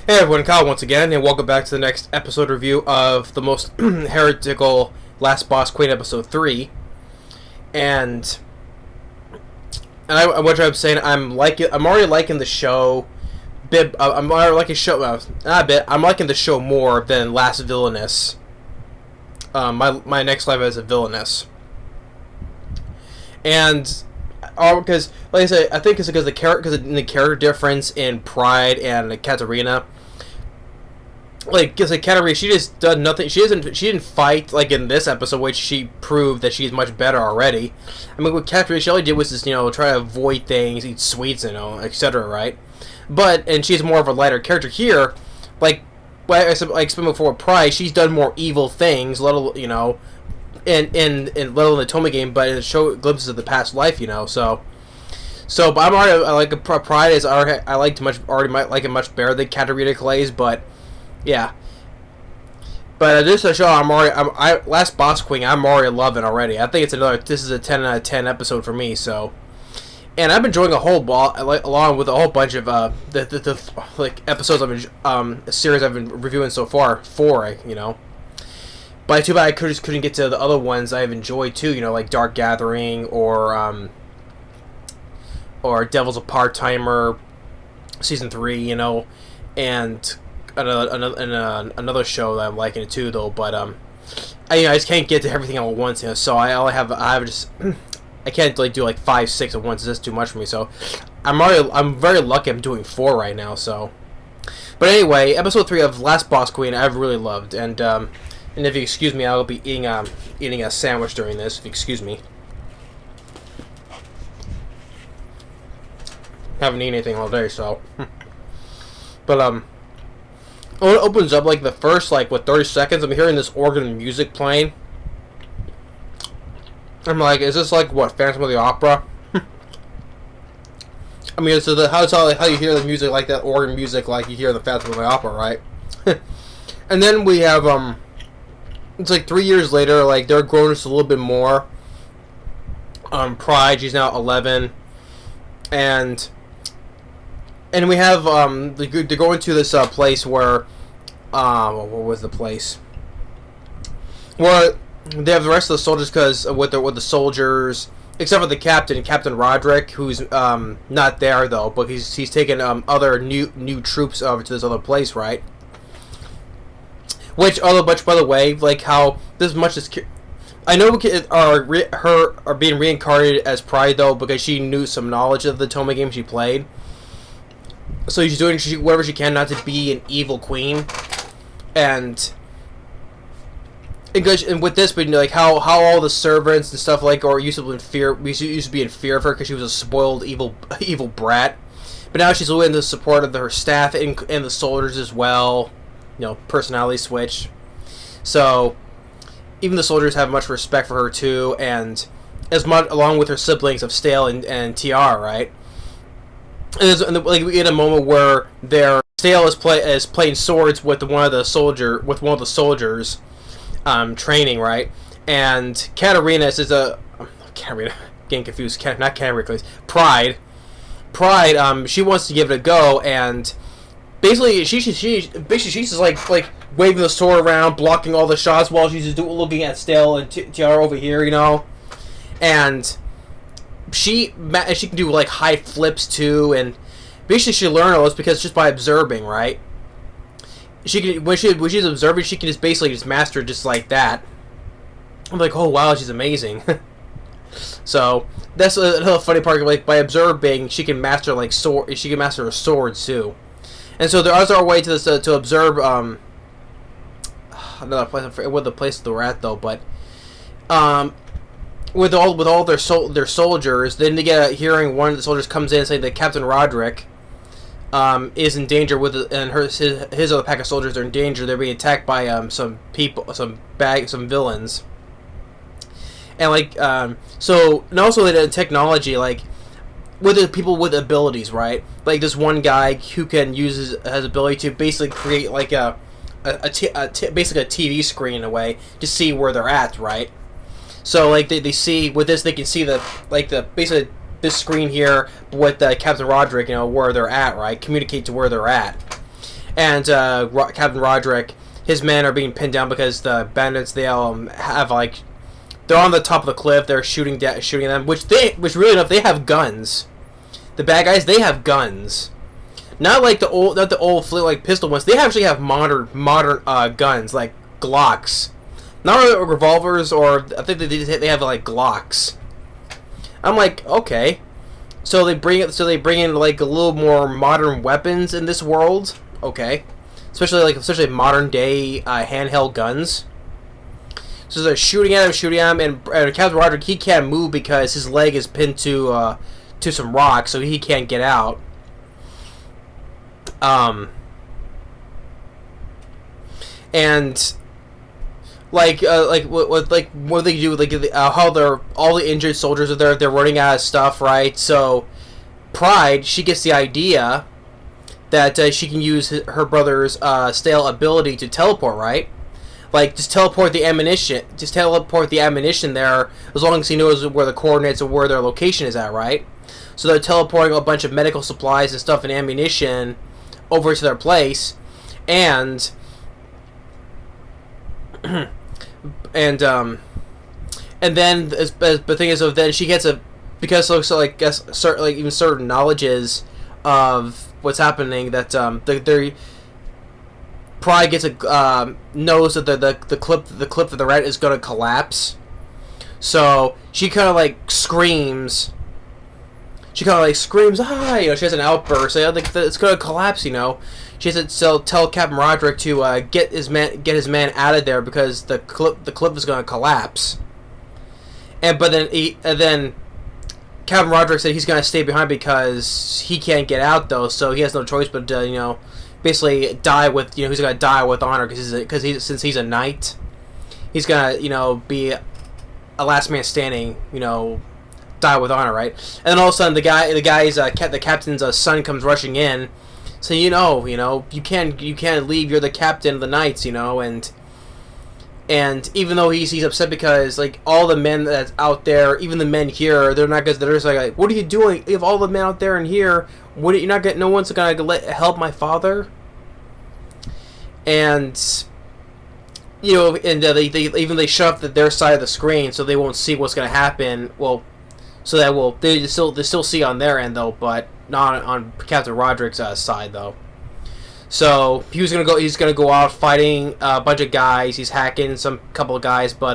Hey everyone, Kyle once again, and welcome back to the next episode review of the most heretical Last Boss Queen episode 3. And what I'm saying, I'm already liking the show. I'm already liking I'm liking the show more than Last Villainess. My next live is a Villainess, and because, like I said, I think it's because the character difference in Pride and Katarina. Like, because Katarina, she just done nothing. She didn't fight like in this episode, which she proved that she's much better already. I mean, what Katarina, she all did was just try to avoid things, eat sweets, etc. Right? And she's more of a lighter character here. Like I explained before, with Pride, she's done more evil things, little in little in the Toma game, but it show glimpses of the past life, So, but I like Pride is already might like it much better than Katarina Clay's, but yeah. But this is a show Last Boss Queen I'm already loving already. I think this is a 10 out of 10 episode for me. So, and I've been enjoying along with a whole bunch of the episodes series I've been reviewing so far. But too bad I couldn't get to the other ones I've enjoyed too, like Dark Gathering or Devil's a Part-Timer Season 3, and another show that I'm liking it too, though. But I just can't get to everything all at once, so I can't do like 5, 6 at once. It's just too much for me. So I'm very lucky I'm doing 4 right now. So, but anyway, episode 3 of Last Boss Queen I've really loved, and if you excuse me, I'll be eating a sandwich during this. If you excuse me. Haven't eaten anything all day, so. But when it opens up, like the first 30 seconds, I'm hearing this organ music playing. I'm like, is this Phantom of the Opera? I mean, so how you hear the music like that organ music, like you hear the Phantom of the Opera, right? And then we have it's like 3 years later, like they're growing just a little bit more. Pride, she's now 11, and we have they're going to this place where what was the place? Where they have the rest of the soldiers, because with the soldiers, except for the Captain Roderick, who's not there though, but he's taken other new troops over to this other place, right? Which by the way, like how this much is. I know are being reincarnated as Pride though, because she knew some knowledge of the Toma game she played. So she's doing whatever she can not to be an evil queen, and with this, but how all the servants and stuff used to be in fear of her because she was a spoiled evil brat, but now she's winning the support of her staff and the soldiers as well. Personality switch. So even the soldiers have much respect for her too, and as much along with her siblings of Stale and TR, right? And we get a moment where Stale is playing swords with one of the soldiers, training, right? And Katarina getting confused. Not Katarina, Pride. She wants to give it a go, and basically she's just like waving the sword around, blocking all the shots while she's just looking at Stale and TR over here, and she can do high flips too, and basically she learned all this because just by observing, right? When she's observing, she can just master just like that. I'm like, oh wow, she's amazing. So that's another funny part. By observing, she can master she can master her swords too. And so there is our way to this to observe another place. I forget what the place they were at though, but with all their soldiers, then they get a hearing. One of the soldiers comes in saying that Captain Roderick is in danger and his other pack of soldiers are in danger. They're being attacked by some villains, and so, and also the technology, with the people with abilities, right? Like this one guy who can use his ability to basically create basically a TV screen in a way to see where they're at, right? So they see with this, they can see basically this screen here with Captain Roderick, where they're at, right? Communicate to where they're at. and Captain Roderick, his men are being pinned down because the bandits, they have like, they're on the top of the cliff. They're shooting them, which really enough, they have guns. The bad guys, they have guns. Not like the old flint like pistol ones. They actually have modern guns like Glocks. Not really revolvers, or I think they have like Glocks. I'm like, okay. So they bring in like a little more modern weapons in this world. Okay. Especially modern day handheld guns. So they're shooting at him, and Captain Roderick, he can't move because his leg is pinned to some rocks, so he can't get out. And what they do, how all the injured soldiers are there, they're running out of stuff, right? So Pride, she gets the idea that she can use her brother's stale ability to teleport, right? Like, just teleport the ammunition there, as long as he knows where the coordinates and where their location is at, right? So they're teleporting a bunch of medical supplies and stuff and ammunition over to their place, and and then the thing is, so then she gets because it looks like even certain knowledges of what's happening, that their Pride gets knows that the cliff that they're at is going to collapse, so she kind of like screams. She ah, she has an outburst. I think that it's going to collapse, She has to tell Captain Roderick to get his man out of there because the cliff is going to collapse. But then Captain Roderick said he's going to stay behind because he can't get out, though, so he has no choice but basically die with, he's going to die with honor because since he's a knight, he's going to be a last man standing, die with honor, right? And then all of a sudden, the captain's son comes rushing in, so you can't leave. You're the captain of the knights, and even though he's upset because like all the men that's out there, even the men here, they're not good. They're just like, what are you doing? You have all the men out there and here. You're not getting? No one's gonna help my father. And they shut their side of the screen so they won't see what's gonna happen. Well. So that they still see on their end though, but not on Captain Roderick's side though. So he's gonna go out fighting a bunch of guys. He's hacking couple of guys, but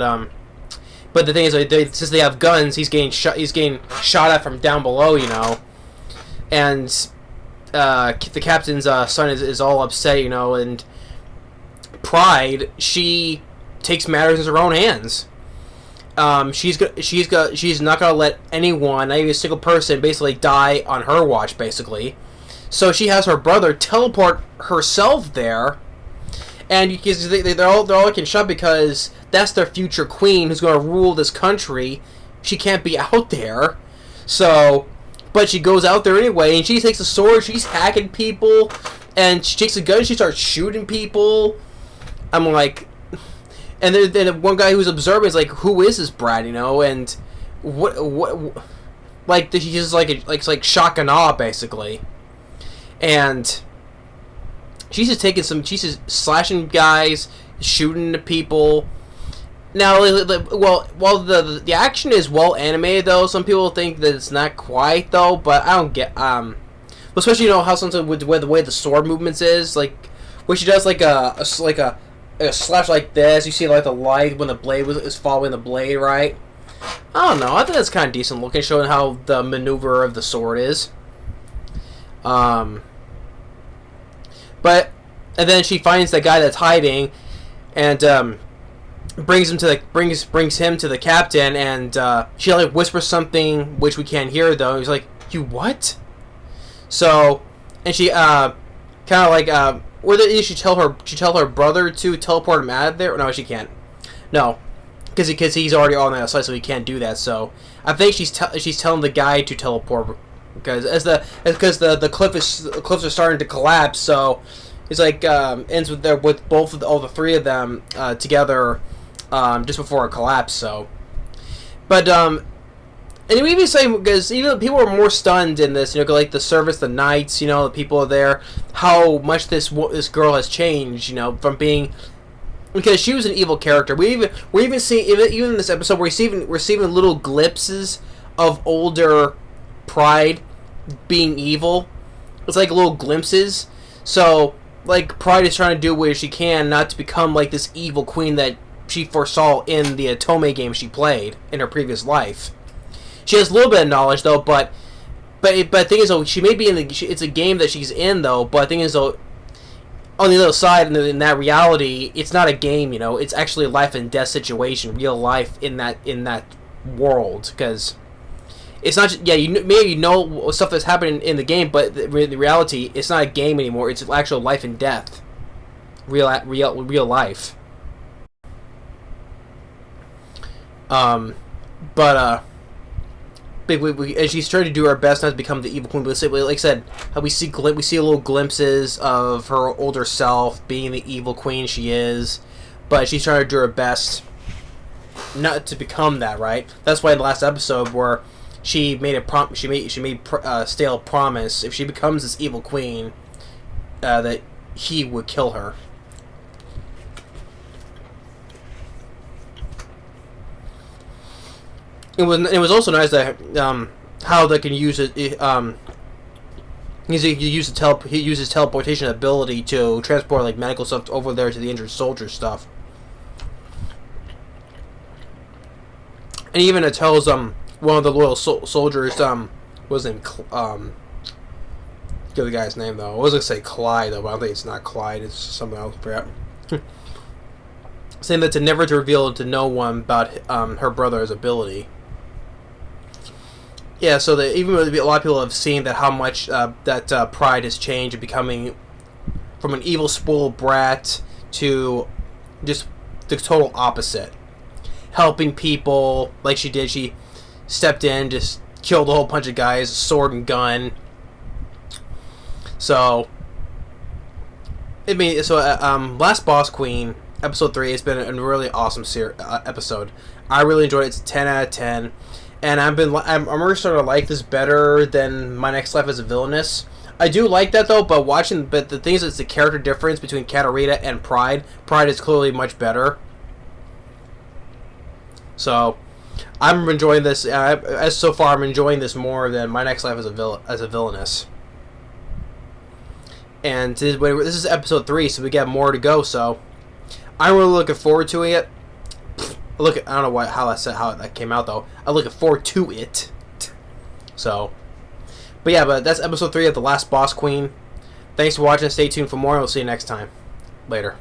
the thing is, since they have guns, he's getting shot at from down below, and the captain's son is all upset, and Pride, she takes matters in her own hands. She's not gonna let anyone, not even a single person, basically die on her watch, basically. So she has her brother teleport herself there, and they're all getting shot because that's their future queen who's gonna rule this country. She can't be out there, so, but she goes out there anyway, and she takes a sword, she's hacking people, and she takes a gun, she starts shooting people. I'm like. And then one guy who's observing is like, "Who is this brat?" And what like he's just like shock and awe basically. And she's just slashing guys, shooting at people. Now, well, while the action is well animated though, some people think that it's not quite though. But I don't get especially how sometimes with the way the sword movements is, like where she does like a slash like this, you see like the light when the blade is following the blade, right? I don't know. I think that's kind of decent looking, showing how the maneuver of the sword is. But and then she finds the guy that's hiding, and brings him to the captain, and she like whispers something which we can't hear though. He's like, "You what?" So, and she kind of like whether she tell her brother to teleport him out of there. No, she can't. No, because he's already on that side, so he can't do that. So I think she's telling the guy to teleport because the cliffs are starting to collapse. So it's like ends with all the three of them together just before a collapse. So, but And we even say, because even people are more stunned in this, like the service, the knights, the people are there, how much this girl has changed, from being, because she was an evil character. We're even seeing, even in this episode, we're seeing little glimpses of older Pride being evil. It's like little glimpses. So, like, Pride is trying to do what she can not to become like this evil queen that she foresaw in the Otome game she played in her previous life. She has a little bit of knowledge, though, but the thing is, though, she may be it's a game that she's in, though, but the thing is, though, on the other side, in that reality, it's not a game, it's actually a life and death situation, real life in that world, because it's not just, maybe stuff that's happening in the game, but the reality, it's not a game anymore, it's actual life and death. Real life. And she's trying to do her best not to become the evil queen. But like I said, how we see little glimpses of her older self being the evil queen she is, but she's trying to do her best not to become that. Right? That's why in the last episode where she made Stale promise if she becomes this evil queen, that he would kill her. It was also nice that how they can use it. He uses teleportation ability to transport like medical stuff over there to the injured soldier stuff. And even it tells one of the loyal soldiers was in give the guy's name though. I was gonna say Clyde though, but I don't think it's not Clyde. It's something else. I forgot. Saying that never to reveal to no one about her brother's ability. Yeah, so even a lot of people have seen that how much that Pride has changed and becoming from an evil spoiled brat to just the total opposite. Helping people like she did. She stepped in, just killed a whole bunch of guys, sword and gun. So, Last Boss Queen, episode 3, has been a really awesome episode. I really enjoyed it. It's a 10 out of 10. And I'm really starting to like this better than My Next Life as a Villainess. I do like that though, but the thing is, it's the character difference between Katarina and Pride. Pride is clearly much better. So, I'm enjoying this. So far, I'm enjoying this more than My Next Life as a Villainess. And this is episode 3, so we got more to go. So, I'm really looking forward to it. I don't know how that came out though. I'm looking forward to it. So, but that's episode 3 of The Last Boss Queen. Thanks for watching. Stay tuned for more. We'll see you next time. Later.